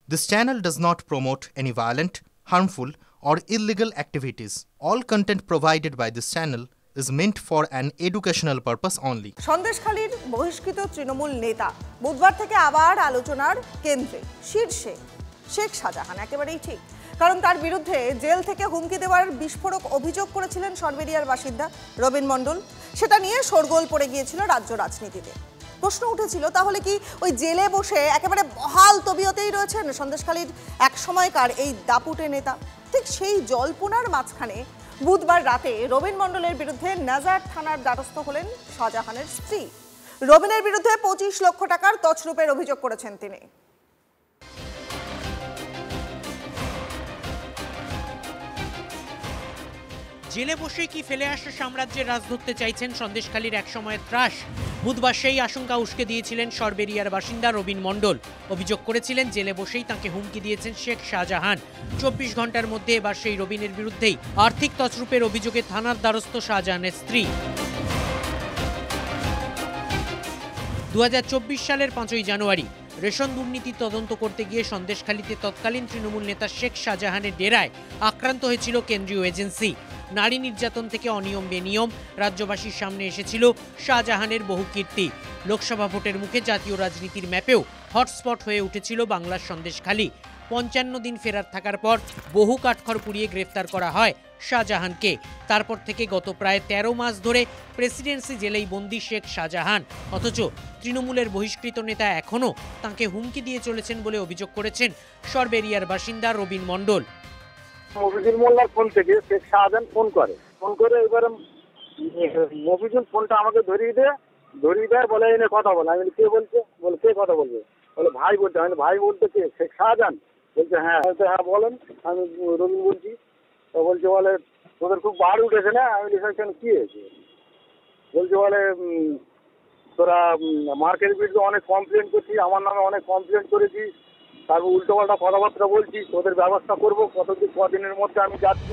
This channel does not promote any violent, harmful, or illegal activities. All content provided by this channel is meant for an educational purpose only. সন্দেশখালীর বহিষ্কৃত তৃণমূল নেতা বুধবার থেকে আবার আলোচনার কেন্দ্রে শীর্ষে শেখ শাহজাহান। একেবারেই ঠিক, কারণ তার বিরুদ্ধে জেল থেকে হুমকি দেওয়ার বিস্ফোরক অভিযোগ করেছিলেন সরবেরিয়ার বাসিন্দা রবিন মণ্ডল। সেটা নিয়ে শোরগোল পড়ে গিয়েছিল রাজ্য রাজনীতিতে। প্রশ্ন উঠেছিল, তাহলে কি ওই জেলে বসে একেবারে বহাল তবিয়তেই রয়েছেন সন্দেশখালীর এক সময়কার এই দাপুটে নেতা? ঠিক সেই জল্পনার মাঝখানে বুধবার রাতে রবিন মণ্ডলের বিরুদ্ধে নাজার থানার দ্বারস্থ হলেন শাহজাহানের স্ত্রী। রবিনের বিরুদ্ধে 25 লক্ষ টাকার তছরূপের অভিযোগ করেছেন তিনি। জেলে বসে কি ফেলে আসা সাম্রাজ্যের রাজ ধরতে চাইছেন সন্দেশখালীর এক সময়ের ত্রাস? বুধবার সেই আশঙ্কা উস্কে দিয়েছিলেন সরবেরিয়ার বাসিন্দা রবিন মণ্ডল। অভিযোগ করেছিলেন জেলে বসেই তাকে হুমকি দিয়েছেন শেখ শাহজাহান। 24 ঘন্টার মধ্যে এবার সেই রবিনের বিরুদ্ধেই আর্থিক তছরূপের অভিযোগে থানার দ্বারস্থ শাহজাহানের স্ত্রী। 2024 সালের 5ই জানুয়ারি রেশন দুর্নীতি তদন্ত করতে গিয়ে সন্দেশখালীতে তৎকালীন তৃণমূল নেতা শেখ শাহজাহানের ডেরায় আক্রান্ত হয়েছিল কেন্দ্রীয় এজেন্সি। নারী নির্যাতন থেকে অনিয়ম বেনিয়ম রাজ্যবাসীর সামনে এসেছিল শাহজাহানের বহু কীর্তি। লোকসভা ভোটের মুখে জাতীয় রাজনীতির ম্যাপেও হটস্পট হয়ে উঠেছিল বাংলার সন্দেশখালী। 55 দিন ফেরার থাকার পর বহু কাঠখড় পুড়িয়ে গ্রেফতার করা হয় শাহজাহানকে। তারপর থেকে গত প্রায় 13 মাস ধরে প্রেসিডেন্সি জেলেই বন্দী শেখ শাহজাহান। অথচ তৃণমূলের বহিষ্কৃত নেতা এখনও তাঁকে হুমকি দিয়ে চলেছেন বলে অভিযোগ করেছেন সরবেরিয়ার বাসিন্দা রবিন মণ্ডল। মফিজুল মোল্লার ফোন থেকে শেখ শাহজাহান ফোন করে এবারে মফিজুল ফোনটা আমাকে ধরিয়ে দেয়, বলে এনে কথা বলে। আমি কে বলছে? বলে কে কথা বলবে? বলে ভাই বলছে। আমি ভাই বলতে কে? শেখ শাহজাহান। বলছে হ্যাঁ। হ্যাঁ বলেন, আমি রবিন বলছি। তো বলছে বলে তোদের খুব বার উঠেছে না? আমি লিখেছেন কি হয়েছে? বলছে বলে তোরা মার্কেটের বিরুদ্ধে অনেক কমপ্লেন করছিস, আমার নামে অনেক কমপ্লেন করেছিস, তারপর উল্টোপাল্টা কথাবার্তা বলছিস, তোদের ব্যবস্থা করবো, কদিনের মধ্যে আমি যাচ্ছি।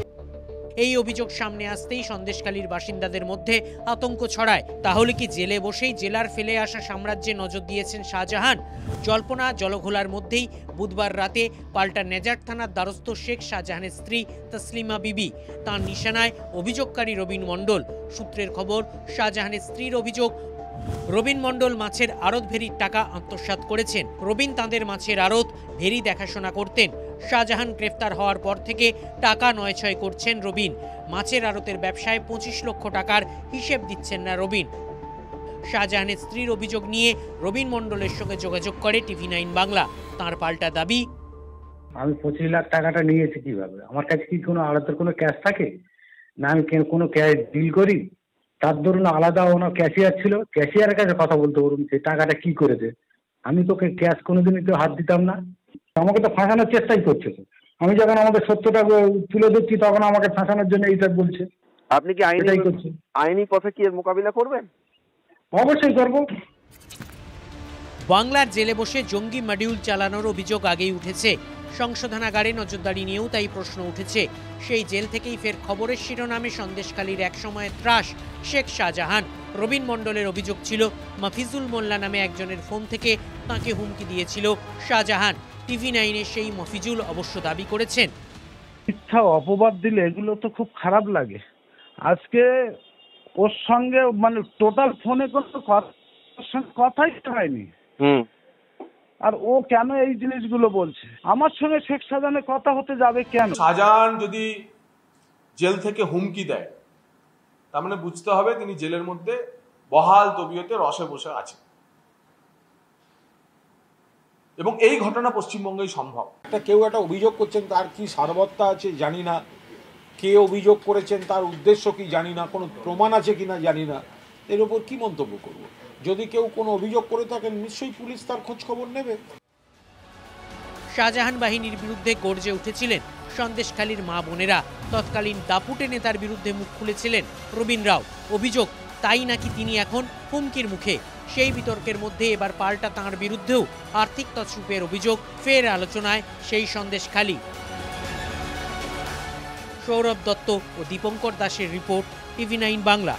এই অভিযোগ সামনে আসতেই সন্দেশখালীর বাসিন্দাদের মধ্যে আতঙ্ক ছড়ায়। তাহলে কি জেলে বসেই জেলার ফেলে আসা সাম্রাজ্যে নজর দিয়েছেন শাহজাহান? জল্পনা জলঘোলার মধ্যেই বুধবার রাতে পাল্টা নেজার থানার দ্বারস্থ শেখ শাহজাহানের স্ত্রী তসলিমা বিবি। তাঁর নিশানায় অভিযোগকারী রবিন মণ্ডল। সূত্রের খবর, শাহজাহানের স্ত্রীর অভিযোগ, রবিন মণ্ডল মাছের আড়ত ভেরির টাকা আত্মসাৎ করেছেন। রবিন তাঁদের মাছের আড়ত ভেরি দেখাশোনা করতেন। শাহজাহান গ্রেফতার হওয়ার পর থেকে টাকা নয়ছয় করছেন রবিন। মাছের আড়তের ব্যবসায় 25 লক্ষ টাকার হিসেব দিচ্ছেন না রবিন। শাহজাহানের স্ত্রীর অভিযোগ নিয়ে রবিন মণ্ডলের সঙ্গে যোগাযোগ করে TV9 বাংলা। তাঁর পাল্টা দাবি, আমি 25 লাখ টাকাটা নিয়েছি কিভাবে? আমার কাছে কি কোনো আড়তের কোনো ক্যাশ থাকে না? আমি কোনো ক্যাশ ডিল করি? তার ধরুন আলাদা ওনার ক্যাশিয়ার ছিল, ক্যাশিয়ারের কাছে কথা বলতে বলুন সে টাকাটা কি করেছে। আমি তোকে ক্যাশ কোনোদিনই তো হাত দিতাম না। আমাকে তো ফাঁসানোর চেষ্টাই করছে। আমি যখন আমাদের সত্যটা তুলে দিচ্ছি তখন আমাকে ফাঁসানোর জন্য এইটা বলছে। আপনি কি আইনি পথে কি এর মোকাবিলা করবেন? অবশ্যই করব। বাংলার জেলে বসে জঙ্গি মডিউল চালানোর অভিযোগ আগেই উঠেছে। সংশোধনাগারে নজরদারি নিয়েও তাই প্রশ্ন উঠেছে। সেই জেল থেকেই ফের খবরের শিরোনামে সন্দেশখালীর এক সময়ের ত্রাস শেখ শাহজাহান। রবিন মণ্ডলের অভিযোগ ছিল মফিজুল মোল্লা নামে একজনের ফোন থেকে তাঁকে হুমকি দিয়েছিল শাহজাহান। TV9-এ সেই মফিজুল অবশ্য দাবি করেছেন, মিথ্যা অপবাদ দিলে এগুলো তো খুব খারাপ লাগে। আজকে ওর সঙ্গে মানে টোটাল ফোনে কোনো কথাই হয়নি। আর ও কেন এই জিনিসগুলো বলছে? আমার সঙ্গে শেখ শাহজাহানের কথা হতে যাবে কেন? শাহজাহান যদি জেল থেকে হুমকি দেয় তার মানে বুঝতে হবে তিনি জেলের মধ্যে বহাল তবিয়তে রসে বসে আছেন, এবং এই ঘটনা পশ্চিমবঙ্গেই সম্ভব। কেউ একটা অভিযোগ করছেন, তার কি সারবত্তা আছে জানি না, কে অভিযোগ করেছেন তার উদ্দেশ্য কি জানি না, কোনো প্রমাণ আছে কিনা জানি না, এর উপর কি মন্তব্য করব? যদি কেউ কোনো অভিযোগ করে থাকেন নিশ্চয়ই পুলিশ তার খোঁজ খবর নেবে। শাহজাহান বাহিনীর বিরুদ্ধে গর্জে উঠেছিলেন সন্দেশখালীর মা বোনেরা। তৎকালীন দাপুটে নেতার বিরুদ্ধে মুখ খুলেছিলেন রবিন রাও। অভিযোগ, তাই নাকি তিনি এখন হুমকির মুখে। সেই বিতর্কের মধ্যে এবার পাল্টা তাঁর বিরুদ্ধেও আর্থিক তছরূপের অভিযোগ ফের আলোচনায় সেই সন্দেশখালী। সৌরভ দত্ত ও দীপঙ্কর দাসের রিপোর্ট, TV9 বাংলা।